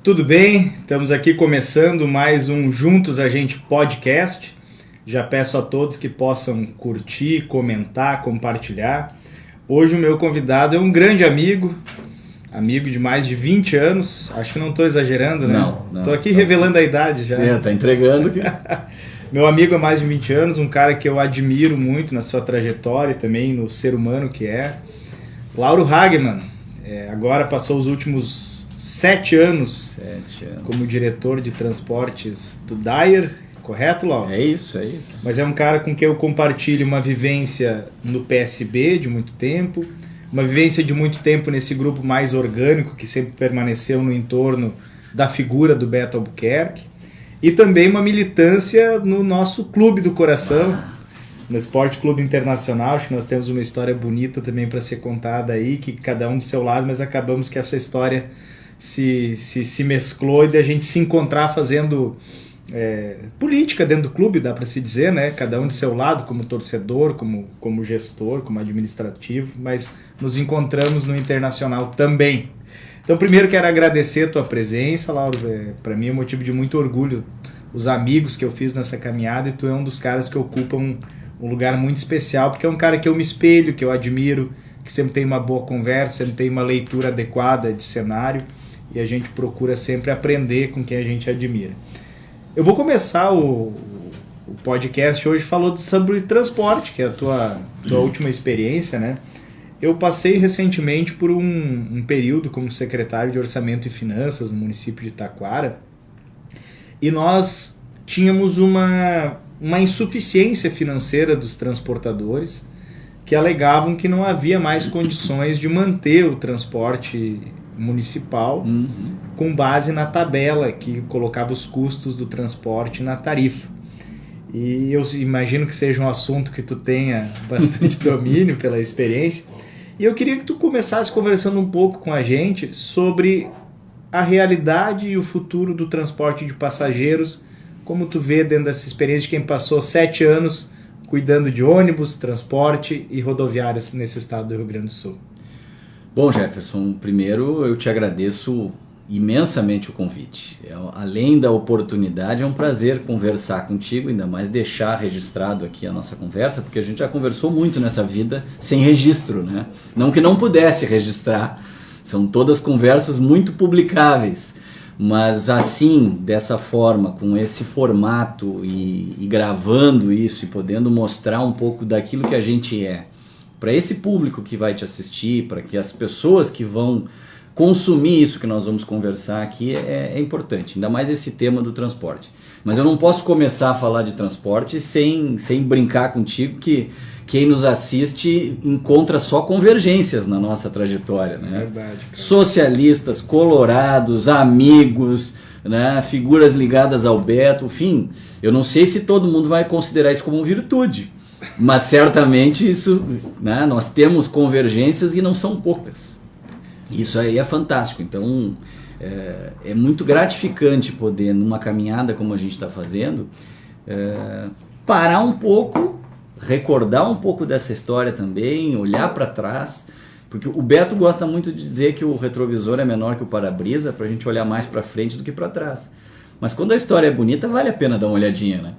Tudo bem? Estamos aqui começando mais um Juntos a Gente podcast. Já peço a todos que possam curtir, comentar, compartilhar. Hoje o meu convidado é um grande amigo de mais de 20 anos. Acho que não estou exagerando, né? Não. Estou aqui revelando a idade já. Tá entregando aqui. Meu amigo há mais de 20 anos, um cara que eu admiro muito na sua trajetória e também no ser humano que é. Lauro Hagman. Agora passou os últimos 7 anos como diretor de transportes do Dyer, correto, Lauro? É isso. Mas é um cara com quem eu compartilho uma vivência no PSB de muito tempo, uma vivência de muito tempo nesse grupo mais orgânico que sempre permaneceu no entorno da figura do Beto Albuquerque, e também uma militância no nosso clube do coração, no Esporte Clube Internacional. Acho que nós temos uma história bonita também para ser contada aí, que cada um do seu lado, mas acabamos que essa história se mesclou e da gente se encontrar fazendo política dentro do clube, dá para se dizer, né? Cada um do seu lado, como torcedor, como gestor, como administrativo, mas nos encontramos no Internacional também. Então, primeiro quero agradecer a tua presença, Lauro. Para mim é motivo de muito orgulho os amigos que eu fiz nessa caminhada, e tu é um dos caras que ocupam um lugar muito especial, porque é um cara que eu me espelho, que eu admiro, que sempre tem uma boa conversa, sempre tem uma leitura adequada de cenário, e a gente procura sempre aprender com quem a gente admira. Eu vou começar o podcast hoje falando sobre transporte, que é a tua última experiência, né? Eu passei recentemente por um período como secretário de Orçamento e Finanças no município de Taquara, e nós tínhamos uma insuficiência financeira dos transportadores, que alegavam que não havia mais condições de manter o transporte municipal com base na tabela que colocava os custos do transporte na tarifa. E eu imagino que seja um assunto que tu tenha bastante domínio pela experiência, e eu queria que tu começasse conversando um pouco com a gente sobre a realidade e o futuro do transporte de passageiros, como tu vê dentro dessa experiência de quem passou 7 anos cuidando de ônibus, transporte e rodoviárias nesse estado do Rio Grande do Sul. Bom, Jefferson, primeiro eu te agradeço imensamente o convite. Além da oportunidade, é um prazer conversar contigo, ainda mais deixar registrado aqui a nossa conversa, porque a gente já conversou muito nessa vida sem registro, né? Não que não pudesse registrar, são todas conversas muito publicáveis, mas assim, dessa forma, com esse formato e gravando isso e podendo mostrar um pouco daquilo que a gente é, para esse público que vai te assistir, para que as pessoas que vão consumir isso que nós vamos conversar aqui, é importante, ainda mais esse tema do transporte. Mas eu não posso começar a falar de transporte sem brincar contigo que quem nos assiste encontra só convergências na nossa trajetória, né? Verdade, cara. Socialistas, colorados, amigos, né? Figuras ligadas ao Beto, enfim, eu não sei se todo mundo vai considerar isso como virtude, mas certamente isso, né? Nós temos convergências e não são poucas. Isso aí é fantástico. Então é muito gratificante poder, numa caminhada como a gente está fazendo, parar um pouco, recordar um pouco dessa história também, olhar para trás, porque o Beto gosta muito de dizer que o retrovisor é menor que o para-brisa, para a gente olhar mais para frente do que para trás. Mas quando a história é bonita, vale a pena dar uma olhadinha, né?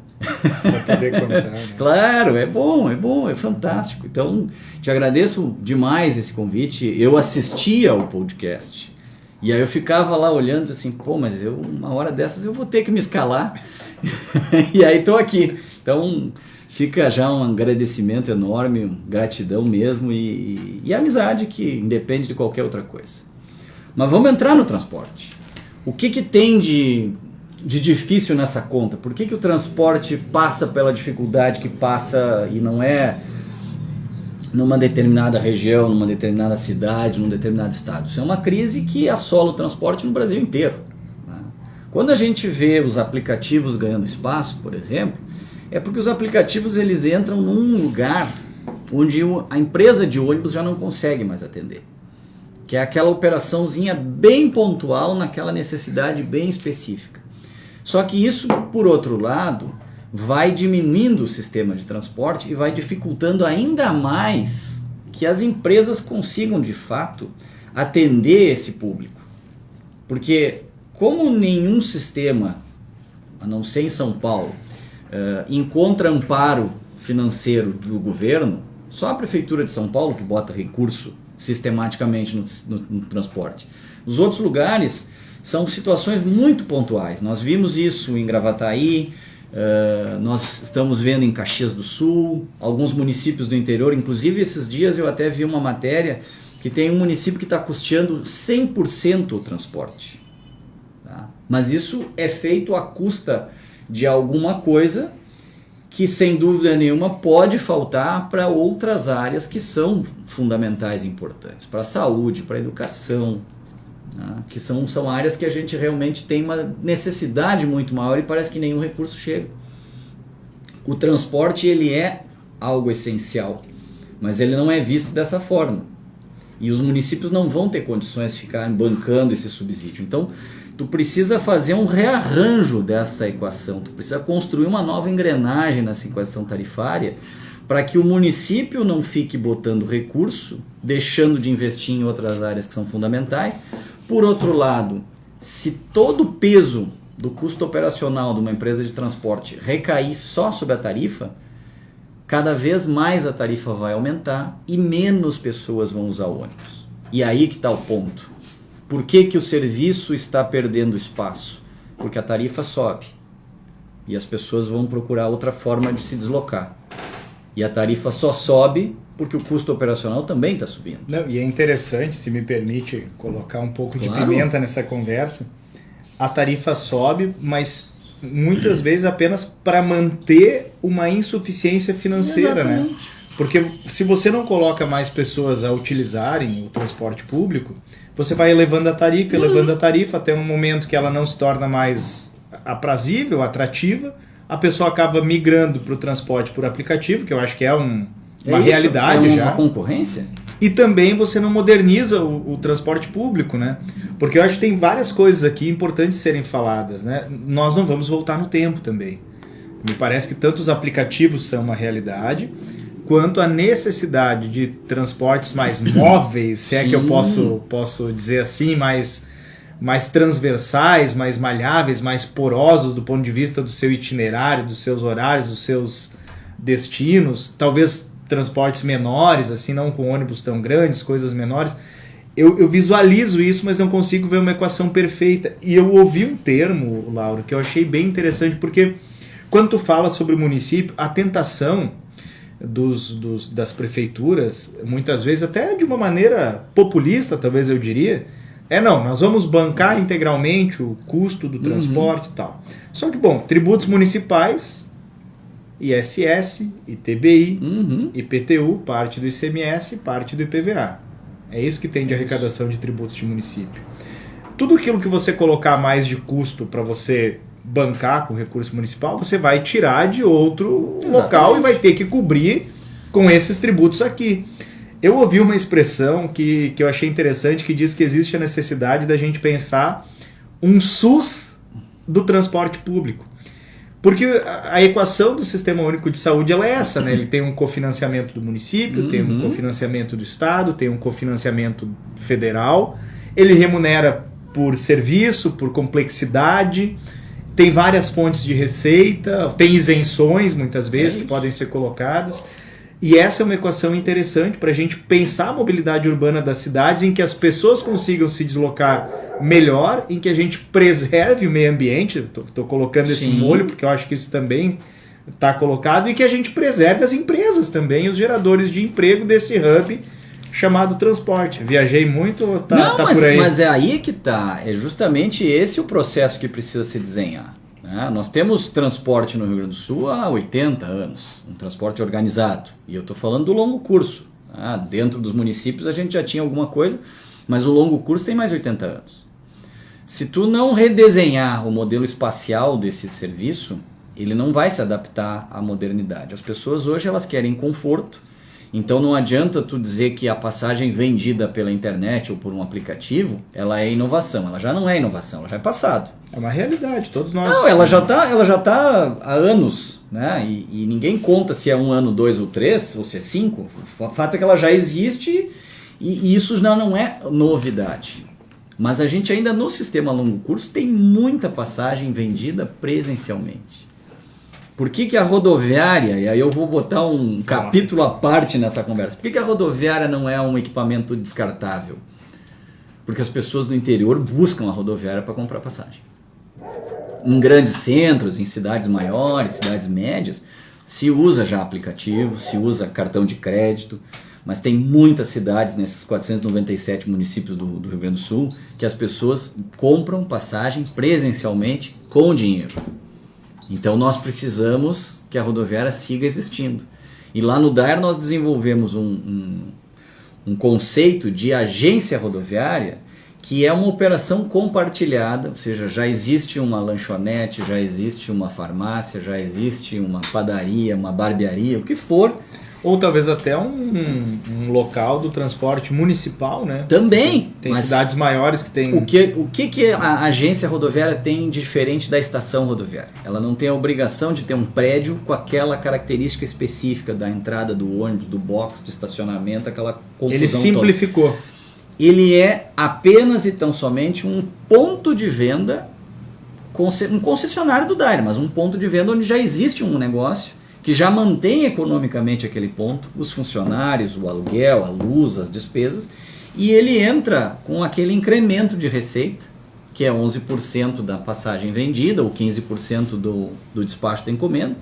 Pra poder contar, né? Claro, é bom, é fantástico. Então, te agradeço demais esse convite. Eu assistia ao podcast e aí eu ficava lá olhando assim, mas uma hora dessas eu vou ter que me escalar. E aí estou aqui. Então, fica já um agradecimento enorme, gratidão mesmo e amizade que independe de qualquer outra coisa. Mas vamos entrar no transporte. O que tem de difícil nessa conta? Por que o transporte passa pela dificuldade que passa e não é numa determinada região, numa determinada cidade, num determinado estado? Isso é uma crise que assola o transporte no Brasil inteiro, né? Quando a gente vê os aplicativos ganhando espaço, por exemplo, é porque os aplicativos eles entram num lugar onde a empresa de ônibus já não consegue mais atender, que é aquela operaçãozinha bem pontual naquela necessidade bem específica. Só que isso, por outro lado, vai diminuindo o sistema de transporte e vai dificultando ainda mais que as empresas consigam, de fato, atender esse público. Porque como nenhum sistema, a não ser em São Paulo, encontra amparo financeiro do governo, só a Prefeitura de São Paulo que bota recurso sistematicamente no transporte. Os outros lugares são situações muito pontuais. Nós vimos isso em Gravataí, nós estamos vendo em Caxias do Sul, alguns municípios do interior. Inclusive esses dias eu até vi uma matéria que tem um município que está custeando 100% o transporte. Tá? Mas isso é feito à custa de alguma coisa que sem dúvida nenhuma pode faltar para outras áreas que são fundamentais e importantes, para a saúde, para a educação, né? Que são áreas que a gente realmente tem uma necessidade muito maior e parece que nenhum recurso chega. O transporte ele é algo essencial, mas ele não é visto dessa forma. E os municípios não vão ter condições de ficarem bancando esse subsídio. Então, tu precisa fazer um rearranjo dessa equação, tu precisa construir uma nova engrenagem nessa equação tarifária para que o município não fique botando recurso, deixando de investir em outras áreas que são fundamentais. Por outro lado, se todo o peso do custo operacional de uma empresa de transporte recair só sobre a tarifa, cada vez mais a tarifa vai aumentar e menos pessoas vão usar o ônibus. E aí que está o ponto. Por que o serviço está perdendo espaço? Porque a tarifa sobe e as pessoas vão procurar outra forma de se deslocar. E a tarifa só sobe porque o custo operacional também está subindo. Não, e é interessante, se me permite colocar um pouco de pimenta nessa conversa, a tarifa sobe, mas muitas vezes apenas para manter uma insuficiência financeira, né? Porque se você não coloca mais pessoas a utilizarem o transporte público, você vai elevando a tarifa até um momento que ela não se torna mais aprazível, atrativa, a pessoa acaba migrando para o transporte por aplicativo, que eu acho que é uma realidade já. É uma concorrência? E também você não moderniza o transporte público, né? Porque eu acho que tem várias coisas aqui importantes serem faladas, né? Nós não vamos voltar no tempo também. Me parece que tanto os aplicativos são uma realidade, quanto a necessidade de transportes mais móveis, se é que eu posso dizer assim, mais transversais, mais malháveis, mais porosos do ponto de vista do seu itinerário, dos seus horários, dos seus destinos, talvez transportes menores, assim, não com ônibus tão grandes, coisas menores. Eu visualizo isso, mas não consigo ver uma equação perfeita. E eu ouvi um termo, Lauro, que eu achei bem interessante, porque quando tu fala sobre o município, a tentação das prefeituras, muitas vezes até de uma maneira populista, talvez eu diria, nós vamos bancar integralmente o custo do transporte e tal. Só que, bom, tributos municipais, ISS, ITBI, IPTU, parte do ICMS, parte do IPVA. É isso que tem de arrecadação de tributos de município. Tudo aquilo que você colocar mais de custo para você bancar com recurso municipal, você vai tirar de outro local e vai ter que cobrir com esses tributos aqui. Eu ouvi uma expressão que eu achei interessante, que diz que existe a necessidade da gente pensar um SUS do transporte público. Porque a equação do Sistema Único de Saúde ela é essa, né? Ele tem um cofinanciamento do município, tem um cofinanciamento do Estado, tem um cofinanciamento federal, ele remunera por serviço, por complexidade, tem várias fontes de receita, tem isenções muitas vezes que podem ser colocadas. E essa é uma equação interessante para a gente pensar a mobilidade urbana das cidades, em que as pessoas consigam se deslocar melhor, em que a gente preserve o meio ambiente. Estou colocando esse molho porque eu acho que isso também está colocado, e que a gente preserve as empresas também, os geradores de emprego desse hub chamado transporte. Viajei muito, tá por aí? Mas é aí que está. É justamente esse o processo que precisa se desenhar. Nós temos transporte no Rio Grande do Sul há 80 anos, um transporte organizado, e eu estou falando do longo curso. Dentro dos municípios a gente já tinha alguma coisa, mas o longo curso tem mais 80 anos. Se tu não redesenhar o modelo espacial desse serviço, ele não vai se adaptar à modernidade. As pessoas hoje elas querem conforto, então não adianta tu dizer que a passagem vendida pela internet ou por um aplicativo, ela é inovação. Ela já não é inovação, ela já é passado. É uma realidade, todos nós... Não, ela já tá há anos, né? E ninguém conta se é 1 ano, 2 ou 3, ou se é 5. O fato é que ela já existe e isso já não é novidade. Mas a gente ainda no sistema longo curso tem muita passagem vendida presencialmente. Por que a rodoviária, e aí eu vou botar um capítulo à parte nessa conversa, por que a rodoviária não é um equipamento descartável? Porque as pessoas do interior buscam a rodoviária para comprar passagem. Em grandes centros, em cidades maiores, cidades médias, se usa já aplicativo, se usa cartão de crédito, mas tem muitas cidades nesses 497 municípios do Rio Grande do Sul que as pessoas compram passagem presencialmente com dinheiro. Então nós precisamos que a rodoviária siga existindo. E lá no DAER nós desenvolvemos um conceito de agência rodoviária que é uma operação compartilhada, ou seja, já existe uma lanchonete, já existe uma farmácia, já existe uma padaria, uma barbearia, o que for. Ou talvez até um local do transporte municipal, né? Também. Tem cidades maiores que tem... O que a agência rodoviária tem diferente da estação rodoviária? Ela não tem a obrigação de ter um prédio com aquela característica específica da entrada do ônibus, do box, de estacionamento, aquela confusão. Ele simplificou. Toda. Ele é apenas e tão somente um ponto de venda, um concessionário do DAER, mas um ponto de venda onde já existe um negócio que já mantém economicamente aquele ponto, os funcionários, o aluguel, a luz, as despesas, e ele entra com aquele incremento de receita, que é 11% da passagem vendida, ou 15% do despacho da encomenda,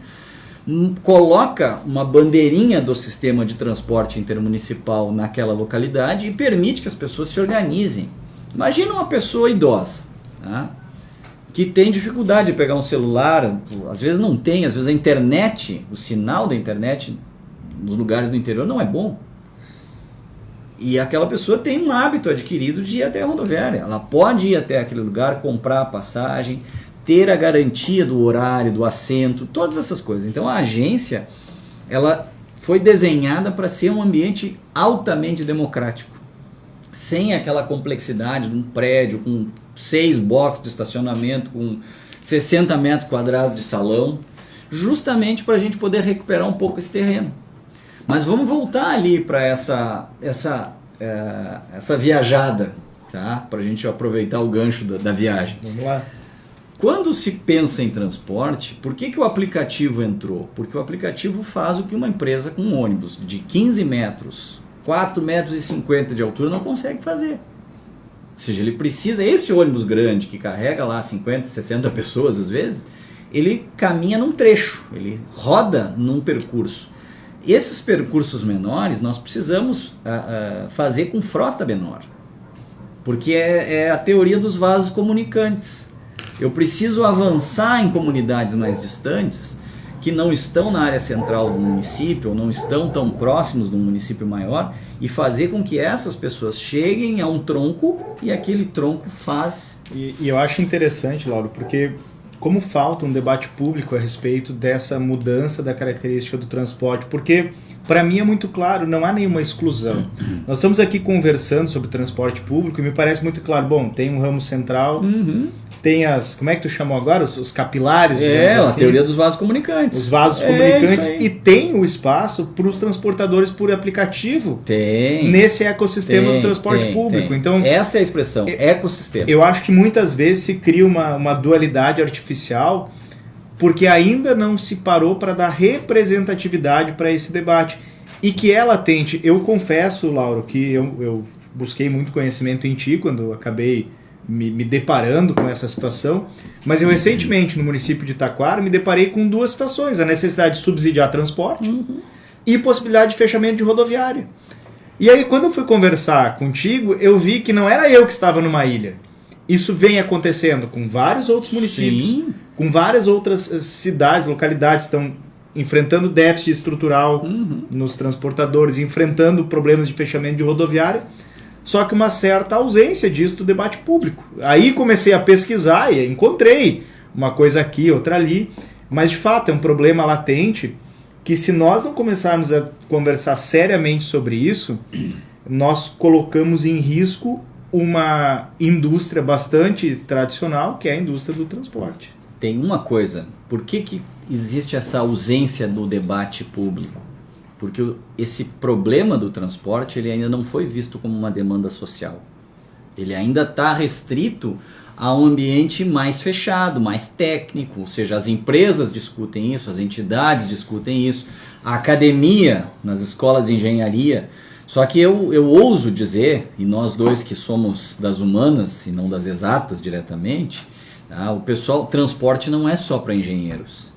coloca uma bandeirinha do sistema de transporte intermunicipal naquela localidade e permite que as pessoas se organizem. Imagina uma pessoa idosa, tá? Que tem dificuldade de pegar um celular, às vezes não tem, às vezes a internet, o sinal da internet nos lugares do interior não é bom. E aquela pessoa tem um hábito adquirido de ir até a rodoviária. Ela pode ir até aquele lugar, comprar a passagem, ter a garantia do horário, do assento, todas essas coisas. Então a agência, ela foi desenhada para ser um ambiente altamente democrático, sem aquela complexidade de um prédio com 6 boxes de estacionamento, com 60 metros quadrados de salão, justamente para a gente poder recuperar um pouco esse terreno. Mas vamos voltar ali para essa viajada, tá? Para a gente aproveitar o gancho da viagem. Vamos lá. Quando se pensa em transporte, por que o aplicativo entrou? Porque o aplicativo faz o que uma empresa com um ônibus de 15 metros, 4,50 metros de altura não consegue fazer. Ou seja, ele precisa, esse ônibus grande que carrega lá 50, 60 pessoas às vezes, ele caminha num trecho, ele roda num percurso. Esses percursos menores nós precisamos fazer com frota menor, porque é a teoria dos vasos comunicantes. Eu preciso avançar em comunidades mais distantes que não estão na área central do município ou não estão tão próximos de um município maior e fazer com que essas pessoas cheguem a um tronco e aquele tronco faz... E eu acho interessante, Lauro, porque como falta um debate público a respeito dessa mudança da característica do transporte, porque para mim é muito claro, não há nenhuma exclusão. Nós estamos aqui conversando sobre transporte público e me parece muito claro, bom, tem um ramo central... Tem as, como é que tu chamou agora? Os capilares? Assim. A teoria dos vasos comunicantes. Os vasos comunicantes. E tem o espaço para os transportadores por aplicativo. Tem. Nesse ecossistema do transporte público. Tem. Então, essa é a expressão, ecossistema. Eu acho que muitas vezes se cria uma dualidade artificial porque ainda não se parou para dar representatividade para esse debate. E que é latente. Eu confesso, Lauro, que eu busquei muito conhecimento em ti quando eu acabei... Me deparando com essa situação, mas eu recentemente no município de Taquara me deparei com 2 situações, a necessidade de subsidiar transporte e possibilidade de fechamento de rodoviária. E aí quando eu fui conversar contigo, eu vi que não era eu que estava numa ilha. Isso vem acontecendo com vários outros municípios, Sim. com várias outras cidades, localidades estão enfrentando déficit estrutural nos transportadores, enfrentando problemas de fechamento de rodoviária. Só que uma certa ausência disso do debate público. Aí comecei a pesquisar e encontrei uma coisa aqui, outra ali, mas de fato é um problema latente que se nós não começarmos a conversar seriamente sobre isso, nós colocamos em risco uma indústria bastante tradicional, que é a indústria do transporte. Tem uma coisa, por que existe essa ausência do debate público? Porque esse problema do transporte ele ainda não foi visto como uma demanda social. Ele ainda está restrito a um ambiente mais fechado, mais técnico, ou seja, as empresas discutem isso, as entidades discutem isso, a academia nas escolas de engenharia. Só que eu ouso dizer, e nós dois que somos das humanas e não das exatas diretamente, tá? O transporte não é só para engenheiros.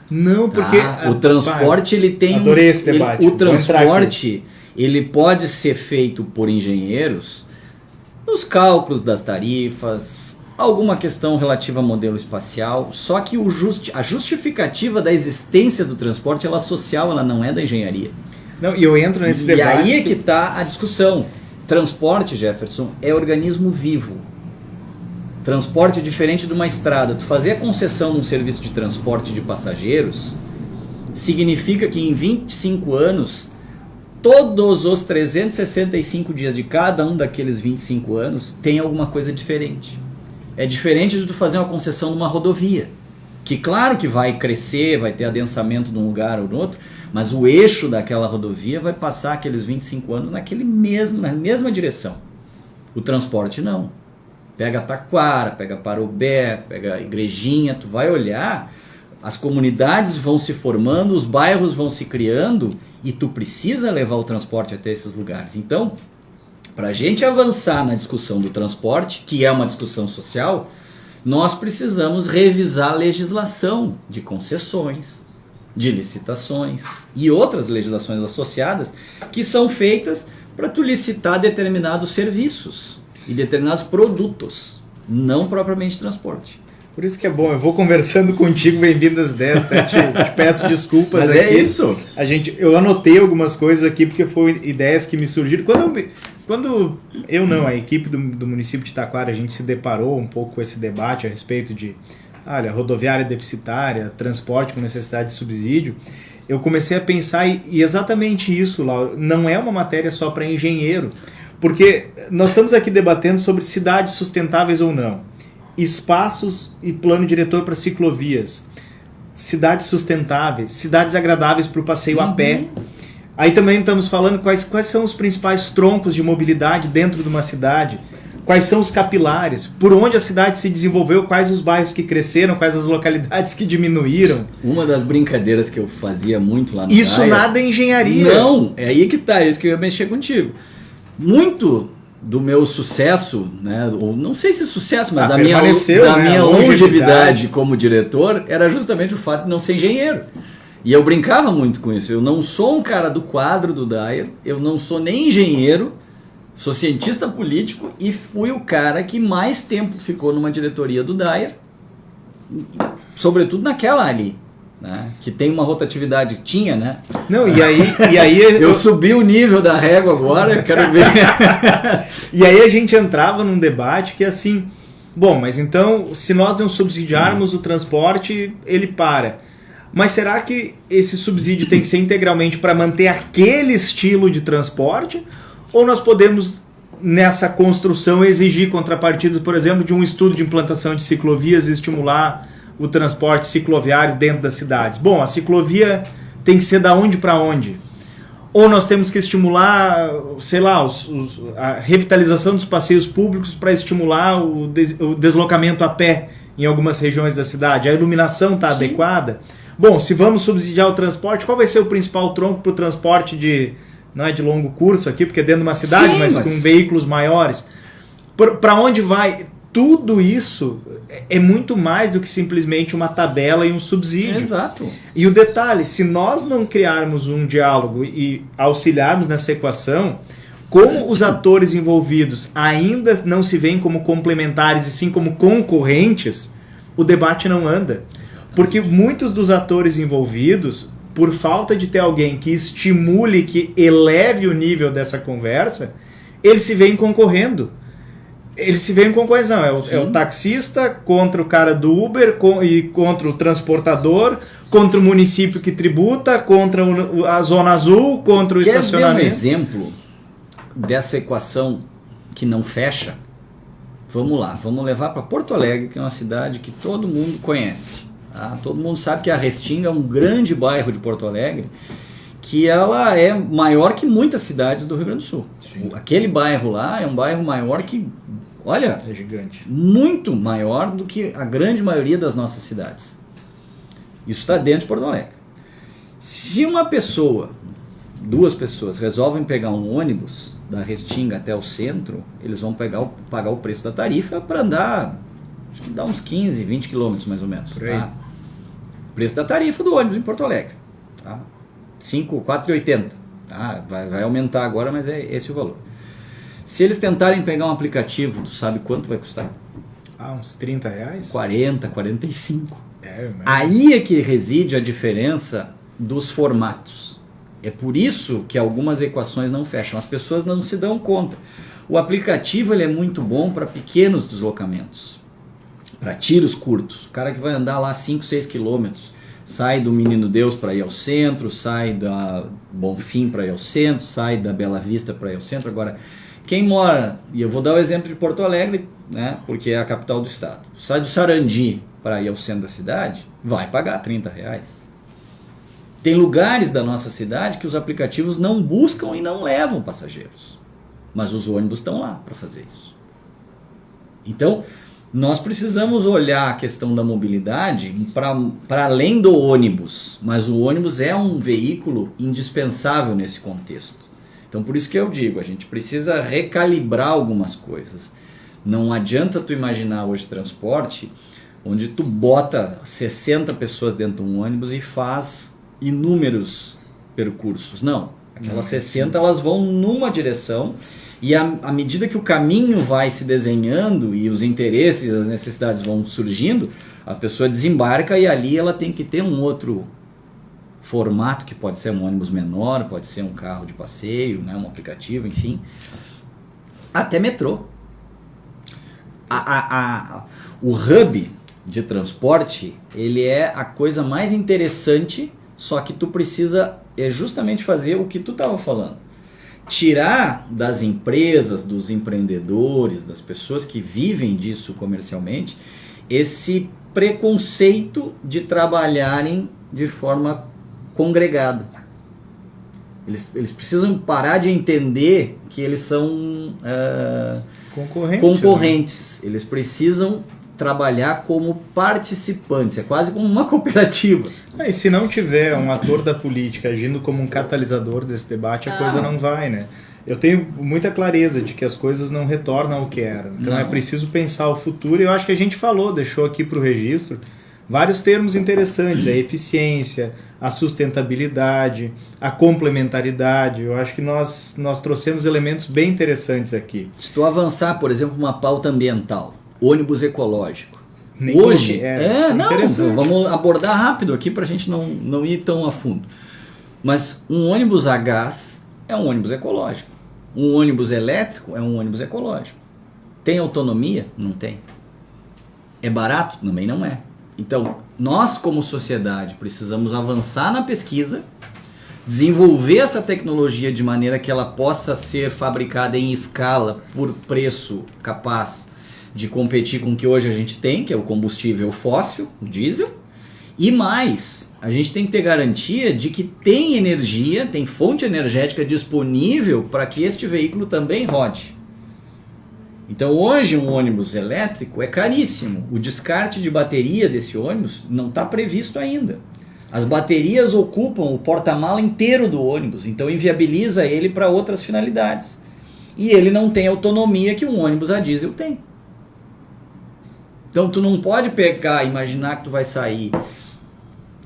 Não, porque... O transporte, ele tem... Adorei esse debate. O transporte, ele pode ser feito por engenheiros nos cálculos das tarifas, alguma questão relativa ao modelo espacial, só que a justificativa da existência do transporte, ela é social, ela não é da engenharia. Não, e eu entro nesse debate... E aí é que está a discussão. Transporte, Jefferson, é organismo vivo. Transporte é diferente de uma estrada. Tu fazer a concessão num serviço de transporte de passageiros significa que em 25 anos, todos os 365 dias de cada um daqueles 25 anos tem alguma coisa diferente. É diferente de tu fazer uma concessão numa rodovia, que claro que vai crescer, vai ter adensamento num lugar ou no outro, mas o eixo daquela rodovia vai passar aqueles 25 anos na mesma direção. O transporte não. Pega Taquara, pega Parobé, pega Igrejinha, tu vai olhar, as comunidades vão se formando, os bairros vão se criando e tu precisa levar o transporte até esses lugares. Então, para a gente avançar na discussão do transporte, que é uma discussão social, nós precisamos revisar a legislação de concessões, de licitações e outras legislações associadas que são feitas para tu licitar determinados serviços e determinados produtos, não propriamente transporte. Por isso que é bom, eu vou conversando contigo, bem-vindas desta, te peço desculpas. Mas aqui. É isso. Eu anotei algumas coisas aqui porque foram ideias que me surgiram. A equipe do município de Taquara, a gente se deparou um pouco com esse debate a respeito de rodoviária deficitária, transporte com necessidade de subsídio. Eu comecei a pensar e exatamente isso, Laura, não é uma matéria só para engenheiro, porque nós estamos aqui debatendo sobre cidades sustentáveis ou não, espaços e plano diretor para ciclovias, cidades sustentáveis, cidades agradáveis para o passeio a pé. Aí também estamos falando quais são os principais troncos de mobilidade dentro de uma cidade, quais são os capilares, por onde a cidade se desenvolveu, quais os bairros que cresceram, quais as localidades que diminuíram. Uma das brincadeiras que eu fazia muito lá no Isso Daia, nada é engenharia. Não, é aí que tá, é isso que eu ia mexer contigo. Muito do meu sucesso, né, ou não sei se sucesso, mas da minha longevidade como diretor, era justamente o fato de não ser engenheiro. E eu brincava muito com isso. Eu não sou um cara do quadro do Daia, eu não sou nem engenheiro, sou cientista político e fui o cara que mais tempo ficou numa diretoria do Daia, sobretudo naquela ali, né? Que tem uma rotatividade, tinha, né? Não, e aí eu subi o nível da régua agora, eu quero ver. E aí a gente entrava num debate que é assim, bom, mas então se nós não subsidiarmos o transporte, ele para. Mas será que esse subsídio tem que ser integralmente para manter aquele estilo de transporte? Ou nós podemos, nessa construção, exigir contrapartidas, por exemplo, de um estudo de implantação de ciclovias e estimular o transporte cicloviário dentro das cidades? Bom, a ciclovia tem que ser da onde para onde? Ou nós temos que estimular, sei lá, a revitalização dos passeios públicos para estimular o deslocamento a pé em algumas regiões da cidade? A iluminação está adequada? Bom, se vamos subsidiar o transporte, qual vai ser o principal tronco para o transporte não é de longo curso aqui, porque é dentro de uma cidade, sim, mas com veículos maiores? Para onde vai? Tudo isso é muito mais do que simplesmente uma tabela e um subsídio. Exato. E o detalhe, se nós não criarmos um diálogo e auxiliarmos nessa equação, como os atores envolvidos ainda não se veem como complementares e sim como concorrentes, o debate não anda. Porque muitos dos atores envolvidos, por falta de ter alguém que estimule, que eleve o nível dessa conversa, eles se veem concorrendo. Eles se veem em concorrência. É o taxista contra o cara do Uber e contra o transportador, contra o município que tributa, contra a Zona Azul, contra o estacionamento. Quer ver um exemplo dessa equação que não fecha? Vamos lá, vamos levar para Porto Alegre, que é uma cidade que todo mundo conhece. Tá? Todo mundo sabe que a Restinga é um grande bairro de Porto Alegre, que ela é maior que muitas cidades do Rio Grande do Sul. Sim. Aquele bairro lá é um bairro maior que olha, É gigante. muito maior do que a grande maioria das nossas cidades. Isso está dentro de Porto Alegre. Se uma pessoa, 2 pessoas, resolvem pegar um ônibus da Restinga até o centro, eles vão pagar o preço da tarifa para andar, acho que dá uns 15, 20 quilômetros mais ou menos. Tá? Preço da tarifa do ônibus em Porto Alegre. Tá? 4,80. Tá? Vai aumentar agora, mas é esse o valor. Se eles tentarem pegar um aplicativo, tu sabe quanto vai custar? Uns R$30? 40, 45. Mas... Aí é que reside a diferença dos formatos. É por isso que algumas equações não fecham. As pessoas não se dão conta. O aplicativo ele é muito bom para pequenos deslocamentos, para tiros curtos. O cara que vai andar lá 5, 6 quilômetros, sai do Menino Deus para ir ao centro, sai da Bonfim para ir ao centro, sai da Bela Vista para ir ao centro. Agora, quem mora, e eu vou dar o exemplo de Porto Alegre, né, porque é a capital do estado, sai do Sarandi para ir ao centro da cidade, vai pagar R$30. Tem lugares da nossa cidade que os aplicativos não buscam e não levam passageiros, mas os ônibus estão lá para fazer isso. Então, nós precisamos olhar a questão da mobilidade para além do ônibus, mas o ônibus é um veículo indispensável nesse contexto. Então, por isso que eu digo, a gente precisa recalibrar algumas coisas. Não adianta tu imaginar hoje transporte onde tu bota 60 pessoas dentro de um ônibus e faz inúmeros percursos. Não, aquelas 60 elas vão numa direção e à medida que o caminho vai se desenhando e os interesses, as necessidades vão surgindo, a pessoa desembarca e ali ela tem que ter um outro formato, que pode ser um ônibus menor, pode ser um carro de passeio, né, um aplicativo, enfim, até metrô. O hub de transporte, ele é a coisa mais interessante, só que tu precisa justamente fazer o que tu estava falando. Tirar das empresas, dos empreendedores, das pessoas que vivem disso comercialmente, esse preconceito de trabalharem de forma congregada. Eles precisam parar de entender que eles são concorrentes. Né? Eles precisam trabalhar como participantes, é quase como uma cooperativa. E se não tiver um ator da política agindo como um catalisador desse debate, a coisa não vai, né? Eu tenho muita clareza de que as coisas não retornam ao que eram. Então é preciso pensar o futuro, e eu acho que a gente deixou aqui para o registro, vários termos interessantes, a eficiência, a sustentabilidade, a complementaridade. Eu acho que nós trouxemos elementos bem interessantes aqui. Se tu avançar, por exemplo, uma pauta ambiental, ônibus ecológico. Nem hoje, interessante. Vamos abordar rápido aqui para a gente não ir tão a fundo. Mas um ônibus a gás é um ônibus ecológico. Um ônibus elétrico é um ônibus ecológico. Tem autonomia? Não tem. É barato? Também não é. Então, nós como sociedade precisamos avançar na pesquisa, desenvolver essa tecnologia de maneira que ela possa ser fabricada em escala por preço capaz de competir com o que hoje a gente tem, que é o combustível fóssil, o diesel, e mais, a gente tem que ter garantia de que tem energia, tem fonte energética disponível para que este veículo também rode. Então hoje um ônibus elétrico é caríssimo, o descarte de bateria desse ônibus não está previsto ainda. As baterias ocupam o porta-mala inteiro do ônibus, então inviabiliza ele para outras finalidades. E ele não tem a autonomia que um ônibus a diesel tem. Então tu não pode imaginar que tu vai sair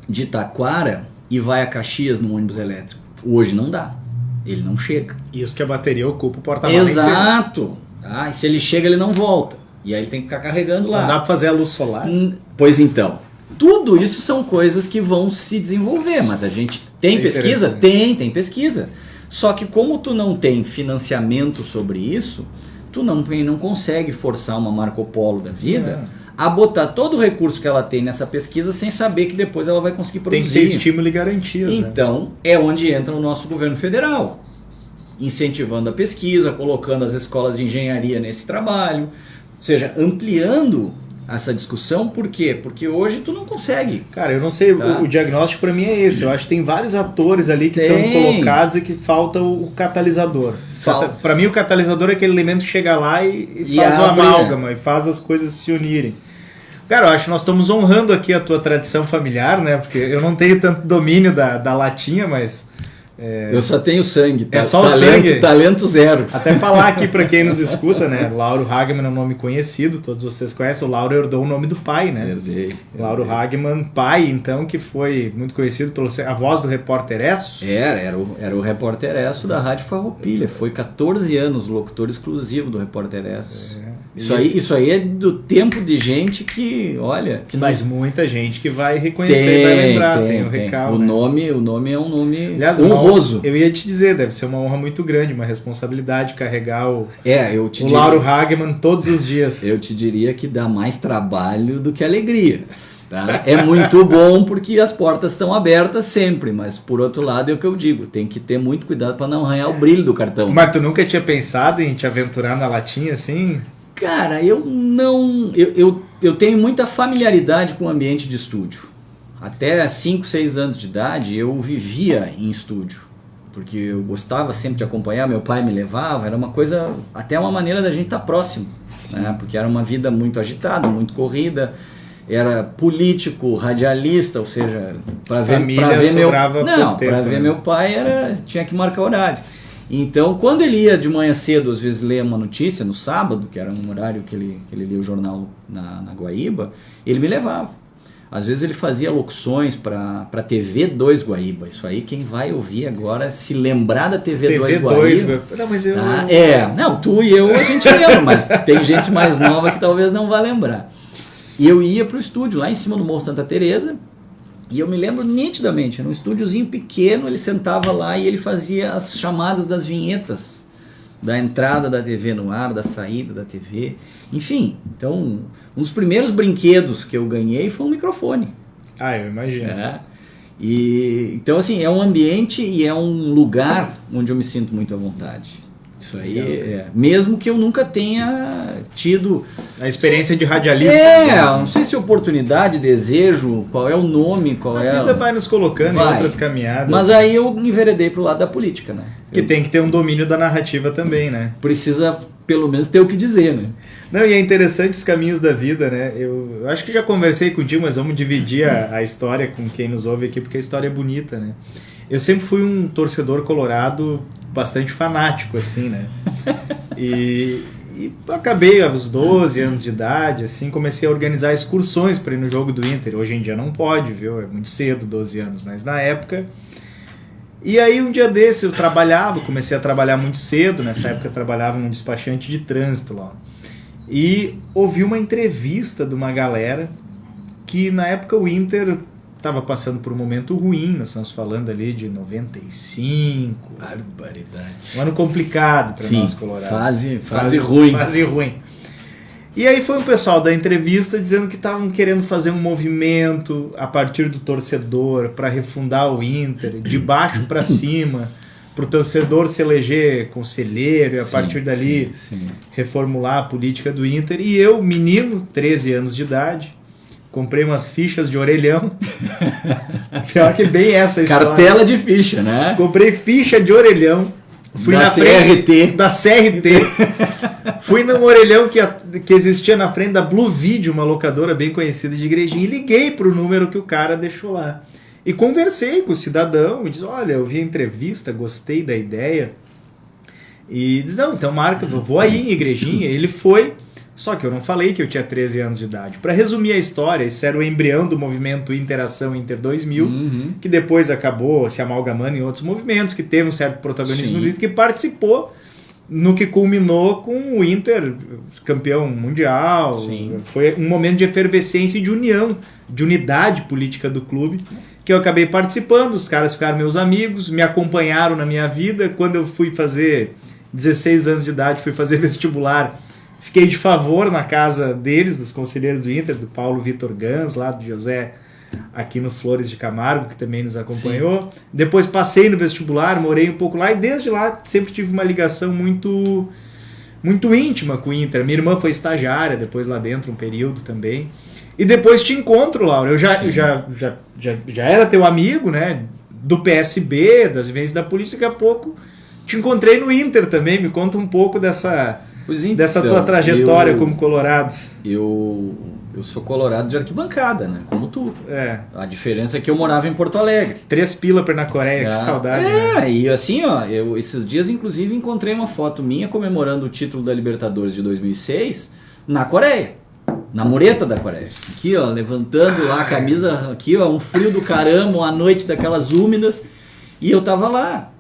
de Taquara e vai a Caxias no ônibus elétrico. Hoje não dá, ele não chega. Isso que a bateria ocupa o porta-mala inteiro. Exato. E se ele chega, ele não volta. E aí ele tem que ficar carregando lá. Não dá para fazer a luz solar? Pois então. Tudo isso são coisas que vão se desenvolver, mas a gente tem pesquisa? Tem pesquisa. Só que como tu não tem financiamento sobre isso, tu não consegue forçar uma Marco Polo da vida a botar todo o recurso que ela tem nessa pesquisa sem saber que depois ela vai conseguir produzir. Tem que ter estímulo e garantias. Então, é onde entra o nosso governo federal, incentivando a pesquisa, colocando as escolas de engenharia nesse trabalho, ou seja, ampliando essa discussão. Por quê? Porque hoje tu não consegue. Cara, eu não sei, Tá. o diagnóstico para mim é esse. Eu acho que tem vários atores ali que estão colocados e que falta o catalisador. Para mim o catalisador é aquele elemento que chega lá e faz o amálgama, e faz as coisas se unirem. Cara, eu acho que nós estamos honrando aqui a tua tradição familiar, né? Porque eu não tenho tanto domínio da latinha, mas... Eu só tenho sangue, é só sangue. Talento zero. Até falar aqui para quem nos escuta, né? Lauro Hagman é um nome conhecido, todos vocês conhecem. O Lauro herdou o nome do pai, né? Herdei. Lauro Hagman, pai, então, que foi muito conhecido pelo a voz do Repórter Esso. Era o Repórter Esso da Rádio Farroupilha. Foi 14 anos locutor exclusivo do Repórter Esso. Isso aí é do tempo de gente que, olha... Mas muita gente que vai reconhecer e vai lembrar, tem o recalque. O nome é um nome, aliás, honroso. Eu ia te dizer, deve ser uma honra muito grande, uma responsabilidade carregar o diria, Lauro Hagman todos os dias. Eu te diria que dá mais trabalho do que alegria. Tá? É muito bom porque as portas estão abertas sempre, mas por outro lado é o que eu digo, tem que ter muito cuidado para não arranhar o brilho do cartão. Mas tu nunca tinha pensado em te aventurar na latinha assim? Cara, eu não... Eu tenho muita familiaridade com o ambiente de estúdio. Até 5, 6 anos de idade eu vivia em estúdio, porque eu gostava sempre de acompanhar, meu pai me levava, era uma coisa, até uma maneira da gente estar próximo, né? Porque era uma vida muito agitada, muito corrida, era político, radialista, ou seja, para ver meu pai tinha que marcar horário. Então, quando ele ia de manhã cedo, às vezes ler uma notícia no sábado, que era um horário que ele lia o jornal na Guaíba, ele me levava. Às vezes ele fazia locuções para TV2 Guaíba. Isso aí quem vai ouvir agora, se lembrar da TV2 Guaíba... Não, mas eu... Não, tu e eu a gente lembra, mas tem gente mais nova que talvez não vá lembrar. E eu ia para o estúdio, lá em cima do Morro Santa Teresa, e eu me lembro nitidamente, era um estúdiozinho pequeno, ele sentava lá e ele fazia as chamadas das vinhetas, da entrada da TV no ar, da saída da TV, enfim. Então, um dos primeiros brinquedos que eu ganhei foi um microfone. Eu imagino. Então, assim, é um ambiente e é um lugar onde eu me sinto muito à vontade. Isso aí, mesmo que eu nunca tenha tido a experiência de radialista. Não sei se oportunidade, desejo, qual é o nome, a vida vai nos colocando em outras caminhadas. Mas aí eu enveredei pro lado da política, né? Que tem que ter um domínio da narrativa também, né? Precisa, pelo menos, ter o que dizer, né? Não, e é interessante os caminhos da vida, né? Eu acho que já conversei contigo, mas vamos dividir a história com quem nos ouve aqui, porque a história é bonita, né? Eu sempre fui um torcedor colorado bastante fanático, assim, né? E acabei aos 12 anos de idade, assim, comecei a organizar excursões para ir no jogo do Inter. Hoje em dia não pode, viu? É muito cedo, 12 anos, mas na época... E aí um dia desse eu comecei a trabalhar muito cedo, nessa época eu trabalhava num despachante de trânsito lá. E ouvi uma entrevista de uma galera que na época o Inter estava passando por um momento ruim, nós estamos falando ali de 95. Barbaridade. Um ano complicado para nós colorados. Fase ruim. Fase ruim. E aí foi o pessoal da entrevista dizendo que estavam querendo fazer um movimento a partir do torcedor para refundar o Inter, de baixo para cima, para o torcedor se eleger conselheiro e a partir dali reformular a política do Inter. E eu, menino, 13 anos de idade, comprei umas fichas de orelhão. Pior que bem essa história. Cartela de ficha, né? Comprei ficha de orelhão. Fui da na CRT. Frente da CRT. Fui num orelhão que existia na frente da Blue Video, uma locadora bem conhecida de Igrejinha, e liguei pro número que o cara deixou lá. E conversei com o cidadão e disse, olha, eu vi a entrevista, gostei da ideia. E diz, não, então marca, eu vou aí em Igrejinha. Ele foi, só que eu não falei que eu tinha 13 anos de idade. Para resumir a história, esse era o embrião do movimento Interação Inter 2000, que depois acabou se amalgamando em outros movimentos, que teve um certo protagonismo no Inter, que participou no que culminou com o Inter campeão mundial. Foi um momento de efervescência e de união, de unidade política do clube, que eu acabei participando. Os caras ficaram meus amigos, me acompanharam na minha vida. Quando eu fui fazer 16 anos de idade, fui fazer vestibular, fiquei de favor na casa deles, dos conselheiros do Inter, do Paulo Vitor Gans, lá do José aqui no Flores de Camargo, que também nos acompanhou. Depois passei no vestibular, morei um pouco lá e desde lá sempre tive uma ligação muito muito íntima com o Inter. Minha irmã foi estagiária depois lá dentro, um período também. E depois te encontro, Laura. Eu já era teu amigo, né? Do PSB, das vivências da política. Daqui a pouco te encontrei no Inter também. Me conta um pouco dessa tua trajetória como colorado. Eu sou colorado de arquibancada, né? Como tu. A diferença é que eu morava em Porto Alegre. 3 pila na Coreia, que saudade. Né? E assim, ó, eu esses dias inclusive encontrei uma foto minha comemorando o título da Libertadores de 2006 na Coreia. Na mureta da Coreia. Aqui, ó, levantando lá a camisa, aqui, ó, um frio do caramba, uma noite daquelas úmidas, e eu tava lá.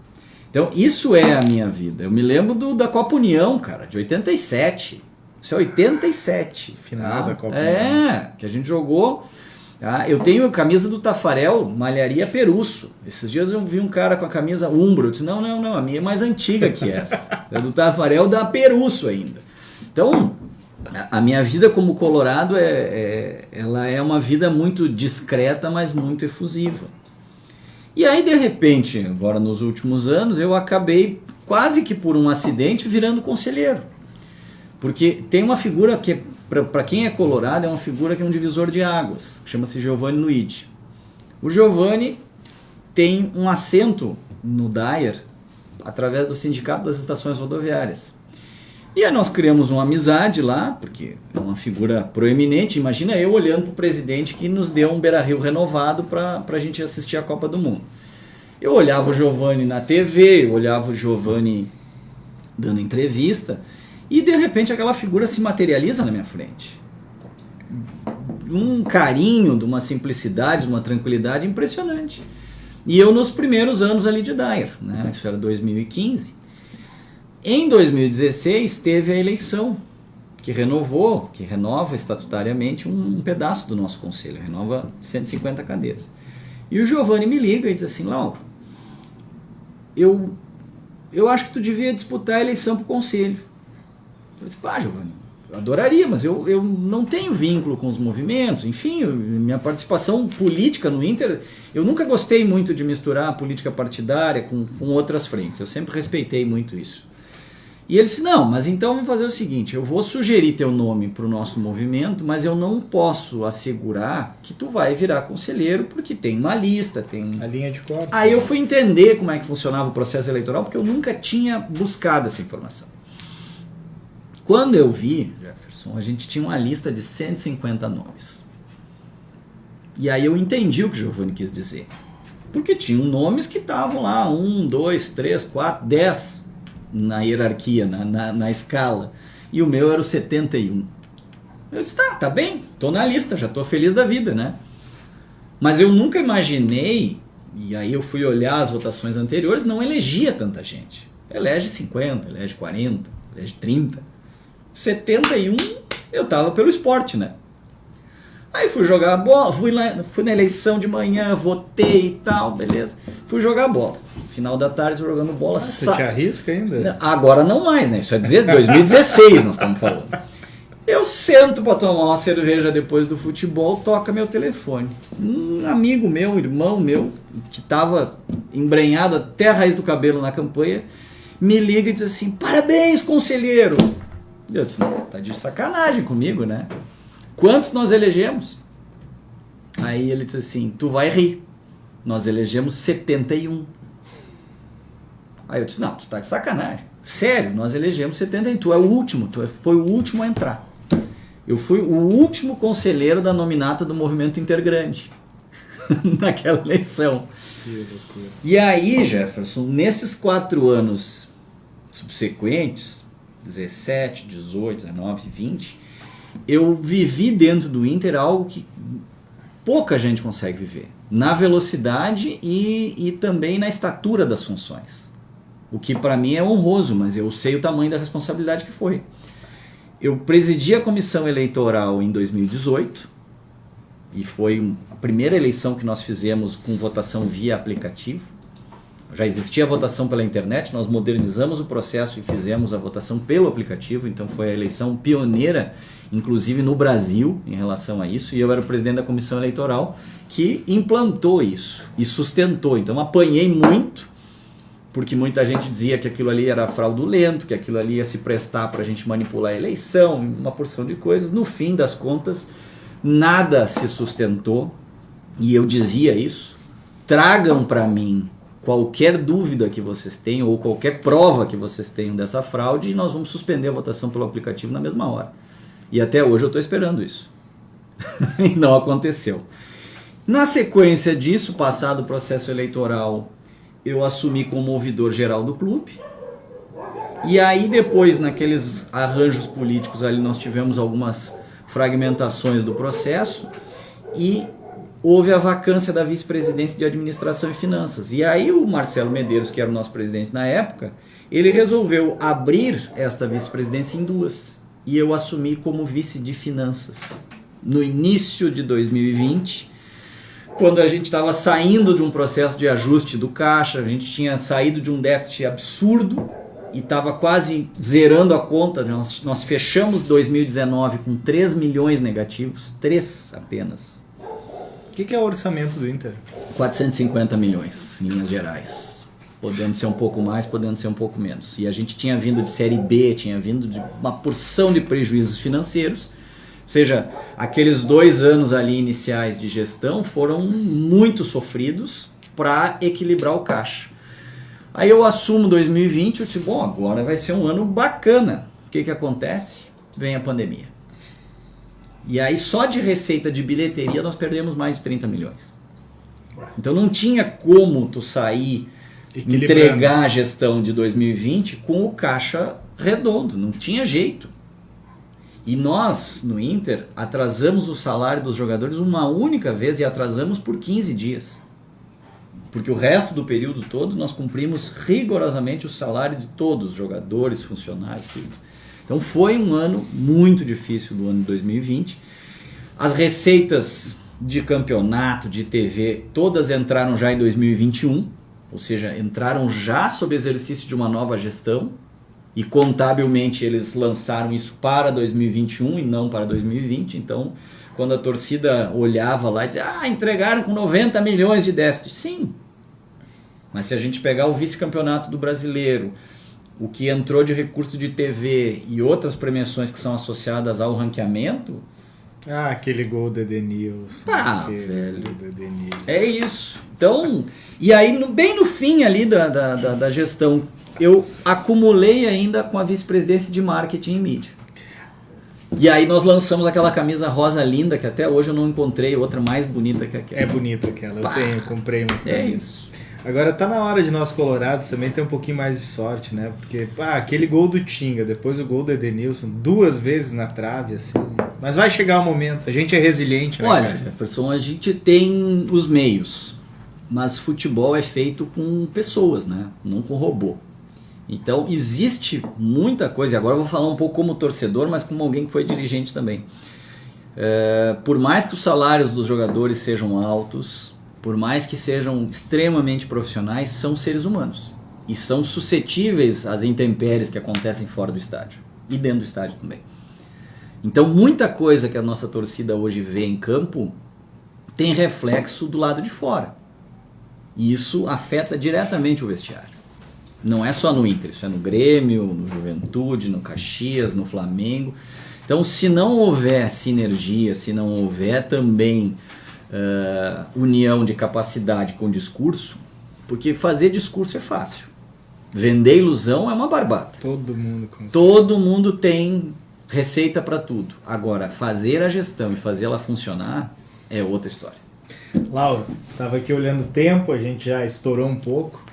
Então, isso é a minha vida. Eu me lembro da Copa União, cara, de 87. Isso é 87. Final da Copa União. Que a gente jogou. Eu tenho a camisa do Tafarel, Malharia Perusso. Esses dias eu vi um cara com a camisa Umbro. Eu disse, não, a minha é mais antiga que essa. É do Tafarel da Perusso ainda. Então, a minha vida como colorado ela é uma vida muito discreta, mas muito efusiva. E aí, de repente, agora nos últimos anos, eu acabei quase que por um acidente virando conselheiro. Porque tem uma figura que, para quem é colorado, é uma figura que é um divisor de águas, que chama-se Giovanni Luigi. O Giovanni tem um assento no DAER através do Sindicato das Estações Rodoviárias. E aí nós criamos uma amizade lá, porque é uma figura proeminente. Imagina eu olhando para o presidente que nos deu um Beira-Rio renovado para a gente assistir a Copa do Mundo. Eu olhava o Giovanni na TV, eu olhava o Giovanni dando entrevista, e de repente aquela figura se materializa na minha frente. Um carinho, de uma simplicidade, de uma tranquilidade impressionante. E eu nos primeiros anos ali de DAER, né? Isso era 2015. Em 2016 teve a eleição que renova estatutariamente um pedaço do nosso conselho, renova 150 cadeiras. E o Giovanni me liga e diz assim, Lauro, eu acho que tu devia disputar a eleição para o conselho. Eu disse, Giovanni, eu adoraria, mas eu não tenho vínculo com os movimentos, enfim, minha participação política no Inter, eu nunca gostei muito de misturar a política partidária com outras frentes, eu sempre respeitei muito isso. E ele disse, não, mas então vamos fazer o seguinte, eu vou sugerir teu nome para o nosso movimento, mas eu não posso assegurar que tu vai virar conselheiro, porque tem uma lista, tem... A linha de corte. Aí eu fui entender como é que funcionava o processo eleitoral, porque eu nunca tinha buscado essa informação. Quando eu vi, Jefferson, a gente tinha uma lista de 150 nomes. E aí eu entendi o que o Giovanni quis dizer. Porque tinham nomes que estavam lá, 1, 2, 3, 4, 10... na hierarquia, na escala. E o meu era o 71. Eu disse, tá bem, tô na lista, já tô feliz da vida, né? Mas eu nunca imaginei, e aí eu fui olhar as votações anteriores, não elegia tanta gente. Elege 50, elege 40, elege 30. 71, eu tava pelo esporte, né? Aí fui jogar bola, fui na eleição de manhã, votei e tal, beleza. Fui jogar bola. Final da tarde jogando bola. Você te arrisca ainda? Agora não mais, né? Isso é 2016 nós estamos falando. Eu sento para tomar uma cerveja depois do futebol, toca meu telefone. Um amigo meu, irmão meu, que estava embrenhado até a raiz do cabelo na campanha, me liga e diz assim, parabéns, conselheiro. Eu disse, não, tá de sacanagem comigo, né? Quantos nós elegemos? Aí ele disse assim, tu vai rir. Nós elegemos 71. Aí eu disse, não, tu tá de sacanagem. Sério, nós elegemos 71. Tu é o último, foi o último a entrar. Eu fui o último conselheiro da nominata do Movimento Intergrande. Naquela eleição. E aí, Jefferson, nesses 4 anos subsequentes, 17, 18, 19, 20, eu vivi dentro do Inter algo que pouca gente consegue viver. Na velocidade e também na estatura das funções. O que para mim é honroso, mas eu sei o tamanho da responsabilidade que foi. Eu presidi a comissão eleitoral em 2018 e foi a primeira eleição que nós fizemos com votação via aplicativo. Já existia a votação pela internet, nós modernizamos o processo e fizemos a votação pelo aplicativo, então foi a eleição pioneira, inclusive no Brasil, em relação a isso, e eu era o presidente da comissão eleitoral que implantou isso e sustentou. Então apanhei muito, porque muita gente dizia que aquilo ali era fraudulento, que aquilo ali ia se prestar para a gente manipular a eleição, uma porção de coisas. No fim das contas, nada se sustentou, e eu dizia isso. Tragam para mim qualquer dúvida que vocês tenham ou qualquer prova que vocês tenham dessa fraude e nós vamos suspender a votação pelo aplicativo na mesma hora. E até hoje eu estou esperando isso. E não aconteceu. Na sequência disso, passado o processo eleitoral, eu assumi como ouvidor geral do clube. E aí depois, naqueles arranjos políticos ali, nós tivemos algumas fragmentações do processo e houve a vacância da vice-presidência de administração e finanças. E aí o Marcelo Medeiros, que era o nosso presidente na época, ele resolveu abrir esta vice-presidência em duas. E eu assumi como vice de finanças. No início de 2020, quando a gente estava saindo de um processo de ajuste do caixa, a gente tinha saído de um déficit absurdo e estava quase zerando a conta. Nós fechamos 2019 com 3 milhões negativos, 3 apenas. O que é o orçamento do Inter? 450 milhões, em linhas gerais. Podendo ser um pouco mais, podendo ser um pouco menos. E a gente tinha vindo de Série B, tinha vindo de uma porção de prejuízos financeiros. Ou seja, aqueles 2 anos ali iniciais de gestão foram muito sofridos para equilibrar o caixa. Aí eu assumo 2020 e disse, bom, agora vai ser um ano bacana. O que acontece? Vem a pandemia. E aí só de receita de bilheteria nós perdemos mais de 30 milhões. Então não tinha como tu sair, entregar a gestão de 2020 com o caixa redondo, não tinha jeito. E nós, no Inter, atrasamos o salário dos jogadores uma única vez e atrasamos por 15 dias. Porque o resto do período todo nós cumprimos rigorosamente o salário de todos os jogadores, funcionários, tudo. Então foi um ano muito difícil do ano de 2020. As receitas de campeonato, de TV, todas entraram já em 2021, ou seja, entraram já sob exercício de uma nova gestão e contabilmente eles lançaram isso para 2021 e não para 2020. Então, quando a torcida olhava lá e dizia, entregaram com 90 milhões de déficit. Sim, mas se a gente pegar o vice-campeonato do Brasileiro, o que entrou de recurso de TV e outras premiações que são associadas ao ranqueamento... aquele gol do Edenilson. Velho. É isso. Então, e aí bem no fim ali da gestão, eu acumulei ainda com a vice-presidência de marketing e mídia. E aí nós lançamos aquela camisa rosa linda, que até hoje eu não encontrei outra mais bonita que aquela. É bonita aquela, eu comprei uma. É isso. Agora tá na hora de nós colorados também ter um pouquinho mais de sorte, né? Porque, aquele gol do Tinga, depois o gol do Edenilson, 2 vezes na trave, assim. Mas vai chegar o momento, a gente é resiliente, né? Olha, Jefferson, a gente tem os meios, mas futebol é feito com pessoas, né? Não com robô. Então existe muita coisa, e agora eu vou falar um pouco como torcedor, mas como alguém que foi dirigente também. Por mais que os salários dos jogadores sejam altos, por mais que sejam extremamente profissionais, são seres humanos. E são suscetíveis às intempéries que acontecem fora do estádio. E dentro do estádio também. Então muita coisa que a nossa torcida hoje vê em campo tem reflexo do lado de fora. E isso afeta diretamente o vestiário. Não é só no Inter, isso é no Grêmio, no Juventude, no Caxias, no Flamengo. Então se não houver sinergia, se não houver também... união de capacidade com discurso, porque fazer discurso é fácil, vender ilusão é uma barbada. Todo mundo consegue. Todo mundo tem receita para tudo. Agora, fazer a gestão e fazer ela funcionar é outra história. Lauro, estava aqui olhando o tempo, a gente já estourou um pouco.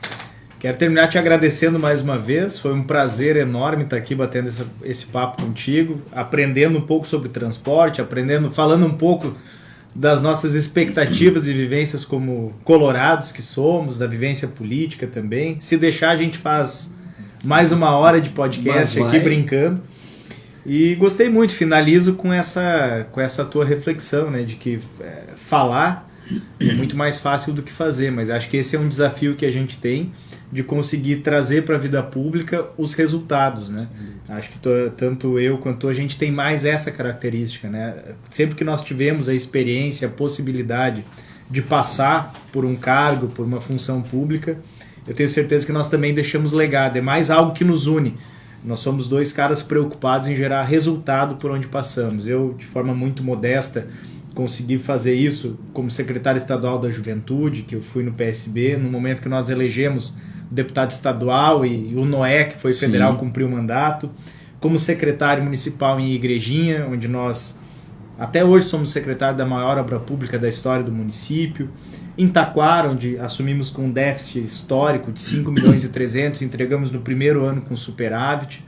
Quero terminar te agradecendo mais uma vez, foi um prazer enorme estar aqui batendo esse papo contigo, aprendendo um pouco sobre transporte, falando um pouco das nossas expectativas e vivências como colorados que somos, da vivência política também. Se deixar, a gente faz mais 1 hora de podcast aqui brincando. E gostei muito, finalizo com essa tua reflexão, né, de que falar é muito mais fácil do que fazer, mas acho que esse é um desafio que a gente tem, de conseguir trazer para a vida pública os resultados, né? Acho que tanto eu quanto a gente tem mais essa característica, né? Sempre que nós tivemos a experiência, a possibilidade de passar por um cargo, por uma função pública, eu tenho certeza que nós também deixamos legado. É mais algo que nos une. Nós somos dois caras preocupados em gerar resultado por onde passamos. Eu, de forma muito modesta, consegui fazer isso como secretário estadual da Juventude, que eu fui no PSB, no momento que nós elegemos o deputado estadual e o Noé, que foi federal, cumpriu o mandato. Como secretário municipal em Igrejinha, onde nós até hoje somos secretário da maior obra pública da história do município. Em Taquara, onde assumimos com um déficit histórico de 5 milhões e 300, entregamos no primeiro ano com superávit.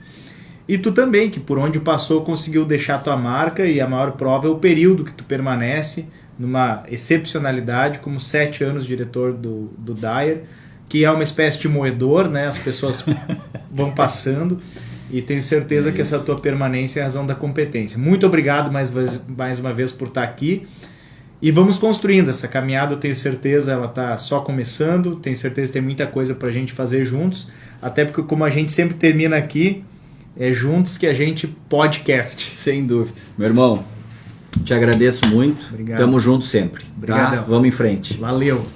E tu também, que por onde passou conseguiu deixar tua marca, e a maior prova é o período que tu permanece numa excepcionalidade, como 7 anos diretor do DAER, que é uma espécie de moedor, né? As pessoas vão passando, e tenho certeza que essa tua permanência é a razão da competência. Muito obrigado mais uma vez por estar aqui. E vamos construindo essa caminhada, eu tenho certeza, ela está só começando, tenho certeza que tem muita coisa para a gente fazer juntos, até porque como a gente sempre termina aqui, é juntos que a gente podcast. Sem dúvida. Meu irmão, te agradeço muito, Obrigado. Tamo junto sempre. Obrigadão. Tá? Vamos em frente. Valeu.